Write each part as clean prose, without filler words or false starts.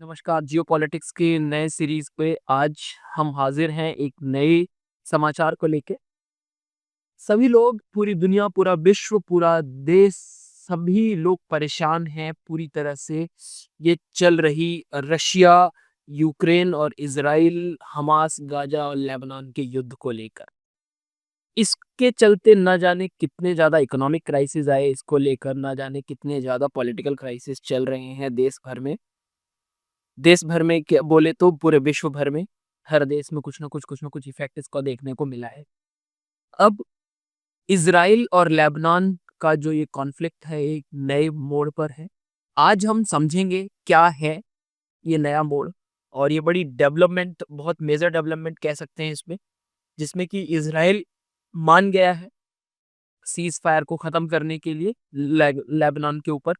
नमस्कार, जियोपॉलिटिक्स के नए सीरीज पे आज हम हाजिर हैं एक नए समाचार को लेके। सभी लोग, पूरी दुनिया, पूरा विश्व, पूरा देश, सभी लोग परेशान हैं पूरी तरह से ये चल रही रशिया, यूक्रेन और इजराइल, हमास, गाजा और लेबनान के युद्ध को लेकर। इसके चलते ना जाने कितने ज़्यादा इकोनॉमिक क्राइसिस आए इसको लेकर, ना जाने कितने ज़्यादा पॉलिटिकल क्राइसिस चल रहे हैं देश भर में क्या बोले तो पूरे विश्व भर में हर देश में कुछ ना कुछ इफेक्ट इसको देखने को मिला है। अब इजराइल और लेबनान का जो ये कॉन्फ्लिक्ट है एक नए मोड़ पर है। आज हम समझेंगे क्या है ये नया मोड़, और ये बड़ी डेवलपमेंट, बहुत मेजर डेवलपमेंट कह सकते हैं इसमें, जिसमें कि इजराइल मान गया है सीज फायर को खत्म करने के लिए लेबनान के ऊपर।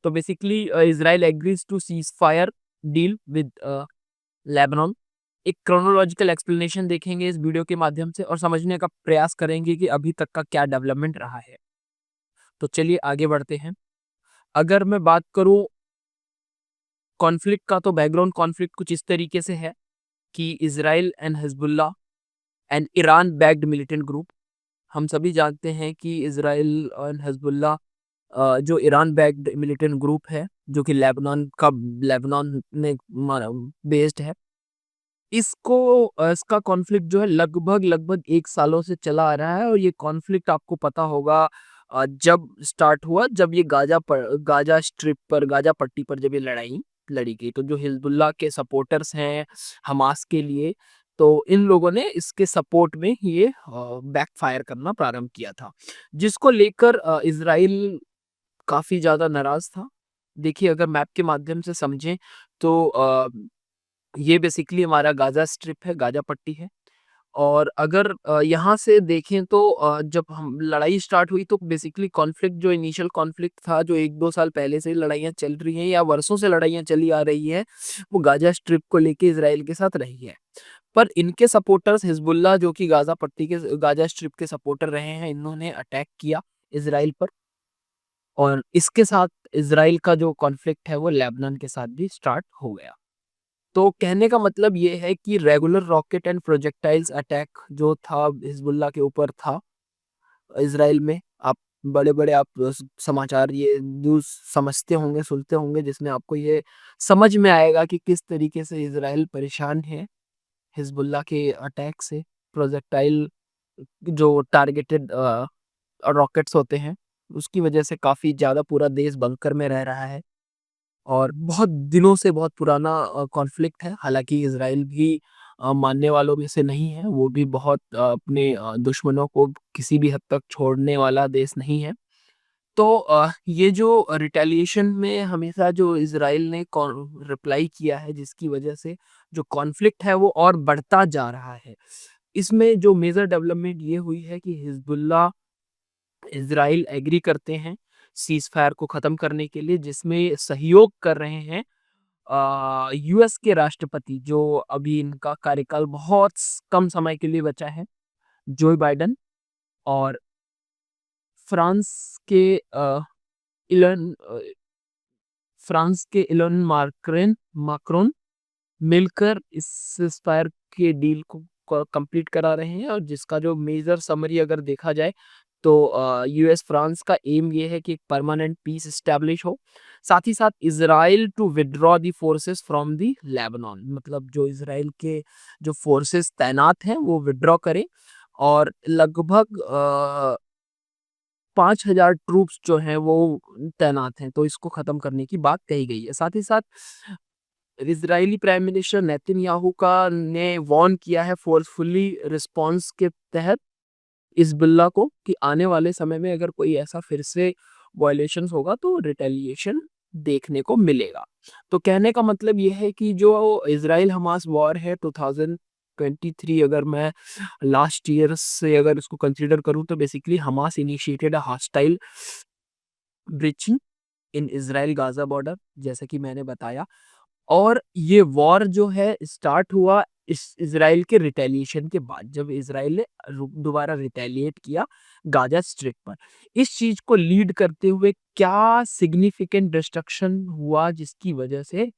तो basically Israel agrees to cease fire deal with Lebanon. एक क्रोनोलॉजिकल एक्सप्लेनेशन देखेंगे इस वीडियो के माध्यम से और समझने का प्रयास करेंगे कि अभी तक का क्या डेवलपमेंट रहा है। तो चलिए आगे बढ़ते हैं। अगर मैं बात करूं कॉन्फ्लिक्ट का, तो बैकग्राउंड कॉन्फ्लिक्ट कुछ इस तरीके से है कि Israel and Hezbollah and Iran backed militant group. हम सभी जानते हैं कि इजराइल एंड हिजबुल्लाह जो ईरान बैक्ड मिलिटेंट ग्रुप है, जो कि लेबनान में बेस्ड है। इसका कॉन्फ्लिक्ट जो है लगभग लगभग 1 सालों से चला आ रहा है, और ये कॉन्फ्लिक्ट आपको पता होगा जब स्टार्ट हुआ, जब ये गाजा स्ट्रिप पर, गाजा पट्टी पर जब ये लड़ाई लड़ी गई, तो जो हिजबुल्लाह के सपोर्टर्स हैं हमास के लिए, तो इन लोगों ने इसके सपोर्ट में ये बैकफायर करना प्रारंभ किया था, जिसको लेकर इजराइल काफी ज्यादा नाराज था। देखिए, अगर मैप के माध्यम से समझें तो ये बेसिकली हमारा गाजा स्ट्रिप है, गाजा पट्टी है। और अगर यहाँ से देखें तो जब हम लड़ाई स्टार्ट हुई, तो बेसिकली कॉन्फ्लिक्ट, जो इनिशियल कॉन्फ्लिक्ट था, जो 1-2 साल पहले से ही लड़ाइयाँ चल रही हैं या वर्षों से लड़ाइयाँ चली आ रही हैं, वो गाजा स्ट्रिप को लेके इजराइल के साथ रही है। पर इनके सपोर्टर्स हिजबुल्लाह, जो कि गाजा स्ट्रिप के सपोर्टर रहे हैं, इन्होंने अटैक किया इजराइल पर, और इसके साथ इजराइल का जो कॉन्फ्लिक्ट है वो लेबनान के साथ भी स्टार्ट हो गया। तो कहने का मतलब ये है कि regular rocket and projectiles attack जो था हिजबुल्लाह के ऊपर था इजराइल में, आप बड़े-बड़े आप समाचार, ये न्यूज़ समझते होंगे, सुनते होंगे, जिसमें आपको ये समझ में आएगा कि किस तरीके से इजराइल परेशान है हिजबुल्लाह के अटैक से। प्रोजेक्टाइल जो टारगेटेड रॉकेट्स होते हैं, उसकी वजह से काफ़ी ज़्यादा पूरा देश बंकर में रह रहा है, और बहुत दिनों से बहुत पुराना कॉन्फ्लिक्ट है। हालाँकि इज़राइल भी मानने वालों में से नहीं है, वो भी बहुत अपने दुश्मनों को किसी भी हद तक छोड़ने वाला देश नहीं है। तो ये जो रिटेलिएशन में हमेशा जो इज़राइल ने रिप्लाई किया है, जिसकी वजह से जो कॉन्फ्लिक्ट है वो और बढ़ता जा रहा है। इसमें जो मेजर डेवलपमेंट ये हुई है कि हिजबुल्लाह, इज़राइल एग्री करते हैं सीज़ फायर को ख़त्म करने के लिए, जिसमें सहयोग कर रहे हैं यूएस के राष्ट्रपति, जो अभी इनका कार्यकाल बहुत कम समय के लिए बचा है, जो बाइडेन, और फ्रांस के इलन फ्रांस के इलन माक्रोन मिलकर इस सीज़फायर के डील को कंप्लीट करा रहे हैं, और जिसका जो मेजर समरी अगर देखा जाए, तो यूएस फ्रांस का एम ये है कि एक परमानेंट पीस एस्टैब्लिश हो। साथ ही साथ Israel to withdraw the forces from the Lebanon, मतलब जो इजराइल के जो फोर्सेस तैनात हैं वो विथड्रॉ करें, और लगभग 5,000 ट्रूप्स जो हैं वो तैनात हैं, तो इसको खत्म करने की बात कही गई है। साथ ही साथ इजरायली प्राइम मिनिस्टर नेतन्याहू का ने वार्न किया है फोर्सफुली रिस्पॉन्स के तहत इस बिल्ला को, कि आने वाले समय में अगर कोई ऐसा फिर से वायलेशंस होगा तो रिटेलिएशन देखने को मिलेगा। तो कहने का मतलब ये है कि जो इजराइल हमास वॉर है 2023, अगर मैं लास्ट ईयर से अगर इसको कंसीडर करूं, तो basically Hamas initiated a hostile breaching in Israel Gaza border, जैसे कि मैंने बताया। और ये वॉर जो है स्टार्ट हुआ इस इजराइल के रिटेलिएशन के बाद, जब इजराइल ने दोबारा रिटेलिएट किया गाजा स्ट्रिप पर। इस चीज को लीड करते हुए क्या सिग्निफिकेंट डिस्ट्रक्शन हुआ, जिसकी वजह से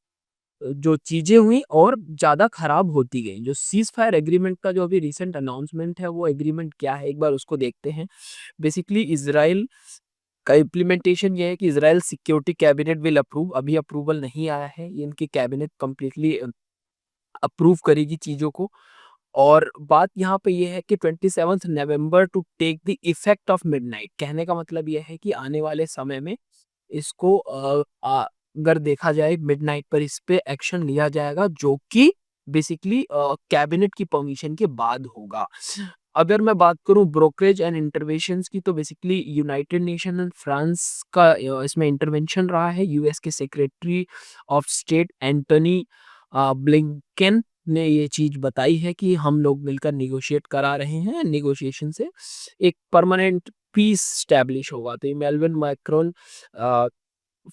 जो चीज़ें हुई और ज़्यादा खराब होती गई। जो सीज़ फायर एग्रीमेंट का जो अभी रिसेंट अनाउंसमेंट है, वो एग्रीमेंट क्या है, एक बार उसको देखते हैं। बेसिकली इज़राइल का इम्प्लीमेंटेशन ये है कि Israel security cabinet will approve, अभी अप्रूवल नहीं आया है, ये इनकी कैबिनेट कंप्लीटली अप्रूव करेगी चीज़ों को। और बात यहाँ पे ये है कि 27th November to take the effect of midnight, कहने का मतलब ये है कि आने वाले समय में इसको अगर देखा जाए मिडनाइट पर इस पे एक्शन लिया जाएगा, जो कि बेसिकली कैबिनेट की परमिशन के बाद होगा। अगर मैं बात करूं ब्रोकरेज एंड इंटरवेंशंस की, तो basically United nation and France का इसमें इंटरवेंशन रहा है। यूएस के secretary of state Antony Blinken ने ये चीज बताई है कि हम लोग मिलकर निगोशिएट करा रहे हैं, निगोशिएशन से एक परमानेंट पीस स्टैब्लिश होगा। तो इमैनुअल मैक्रोन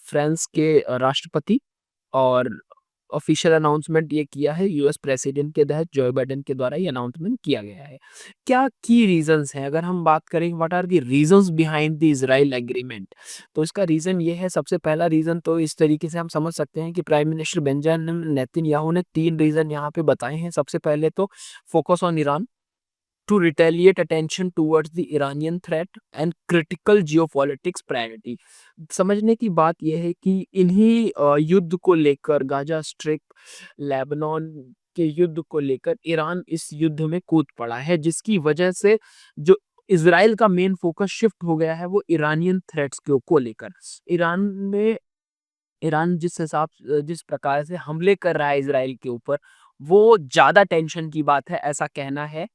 फ्रांस के राष्ट्रपति और ऑफिशियल अनाउंसमेंट ये किया है यूएस प्रेसिडेंट के तहत जो बाइडेन के द्वारा ये अनाउंसमेंट किया गया है। क्या की रीजंस हैं, अगर हम बात करें what are the reasons behind the Israel agreement, तो इसका रीजन ये है। सबसे पहला रीजन तो इस तरीके से हम समझ सकते हैं कि प्राइम मिनिस्टर बेंजामिन नेतन्याहू ने 3 रीजन यहाँ पे बताए हैं। सबसे पहले तो focus on Iran, to retaliate attention towards the Iranian threat and critical geopolitics priority। समझने की बात यह है कि इन्हीं युद्ध को लेकर, गाजा स्ट्रिप, लेबनान के युद्ध को लेकर ईरान इस युद्ध में कूद पड़ा है, जिसकी वजह से जो इजराइल का मेन फोकस शिफ्ट हो गया है वो ईरानियन थ्रेट्स को लेकर। ईरान में ईरान जिस प्रकार से हमले कर रहा है इजराइल के ऊपर, वो ज़्यादा टेंशन की बात है, ऐसा कहना है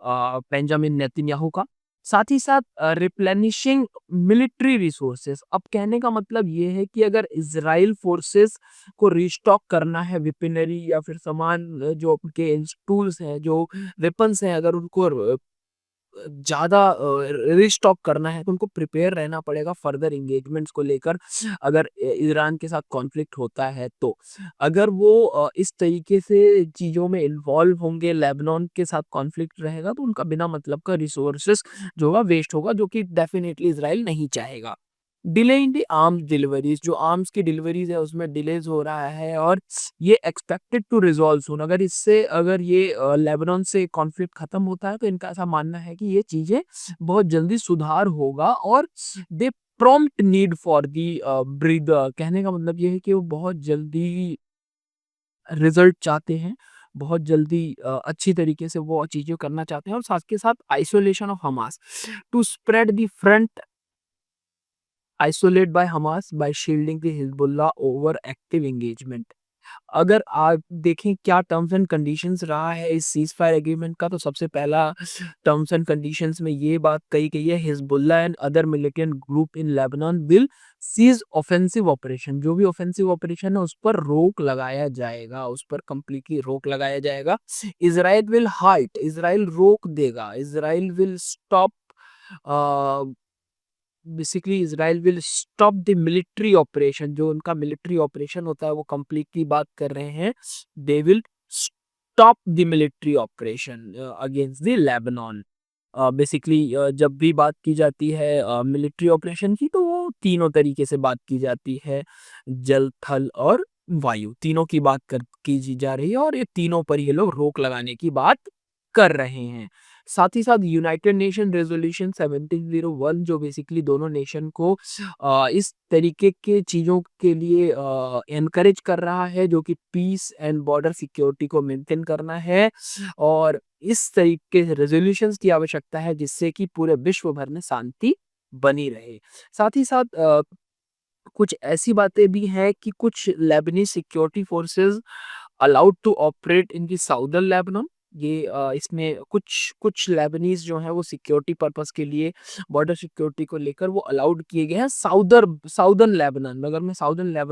बेंजामिन नेतन्याहू का। साथ ही साथ रिप्लेनिशिंग मिलिट्री रिसोर्सेज, अब कहने का मतलब ये है कि अगर इजराइल फोर्सेस को रिस्टॉक करना है, वेपनरी या फिर सामान जो उनके टूल्स हैं, जो वेपन्स हैं, अगर उनको ज़्यादा रिस्टॉक करना है, तो उनको प्रिपेयर रहना पड़ेगा फर्दर एंगेजमेंट्स को लेकर। अगर ईरान के साथ कॉन्फ्लिक्ट होता है तो अगर वो इस तरीके से चीज़ों में इन्वॉल्व होंगे, लेबनान के साथ कॉन्फ्लिक्ट रहेगा, तो उनका बिना मतलब का रिसोर्सेस जो होगा वेस्ट होगा, जो कि डेफिनेटली इजराइल नहीं चाहेगा। Delay in the arms deliveries, जो आर्म्स की डिलीवरीज है उसमें डिलेज हो रहा है और ये एक्सपेक्टेड टू रिजॉल्व सून। अगर ये लेबनान से कॉन्फ्लिक्ट खत्म होता है, तो इनका ऐसा मानना है कि ये चीजें बहुत जल्दी सुधार होगा और the prompt need for the breather, कहने का मतलब ये है कि वो बहुत जल्दी रिजल्ट चाहते हैं, बहुत जल्दी अच्छी तरीके से वो चीजें करना चाहते हैं। और साथ के साथ isolation of Hamas to spread the front, isolate by Hamas by shielding the Hezbollah over active engagement। अगर आप देखें क्या टर्म्स एंड कंडीशंस रहा है इस सीज फायर एग्रीमेंट का, तो सबसे पहला टर्म्स एंड कंडीशंस में ये बात कही गई है, Hezbollah and other militant group in Lebanon will cease offensive operation, जो भी ऑफेंसिव ऑपरेशन है उस पर रोक लगाया जाएगा, उस पर कंप्लीटली रोक लगाया जाएगा। इजराइल विल हाइट, इजराइल रोक देगा, Israel will stop, basically Israel will stop the military operation, जो उनका मिलिट्री ऑपरेशन होता है वो कंप्लीटली बात कर रहे हैं, they will stop the military operation against the Lebanon. Basically जब भी बात की जाती है मिलिट्री ऑपरेशन की, तो वो तीनों तरीके से बात की जाती है, जल, थल और वायु, तीनों की बात की जा रही है, और ये तीनों पर ये लोग रोक लगाने की बात कर रहे हैं। साथ ही साथ यूनाइटेड नेशन रेजोल्यूशन 1701, जो बेसिकली दोनों नेशन को इस तरीके के चीज़ों के लिए एनकरेज कर रहा है, जो कि पीस एंड बॉर्डर सिक्योरिटी को मेंटेन करना है, और इस तरीके के रेजोल्यूशंस की आवश्यकता है जिससे कि पूरे विश्व भर में शांति बनी रहे। साथ ही साथ कुछ ऐसी बातें भी हैं कि कुछ Lebanese security forces allowed to operate in the southern Lebanon. ये इसमें कुछ कुछ लेबनीज जो हैं वो सिक्योरिटी पर्पस के लिए, बॉर्डर सिक्योरिटी को लेकर वो अलाउड किए गए हैं साउदर्न लेबनान में। अगर मैं साउदर्न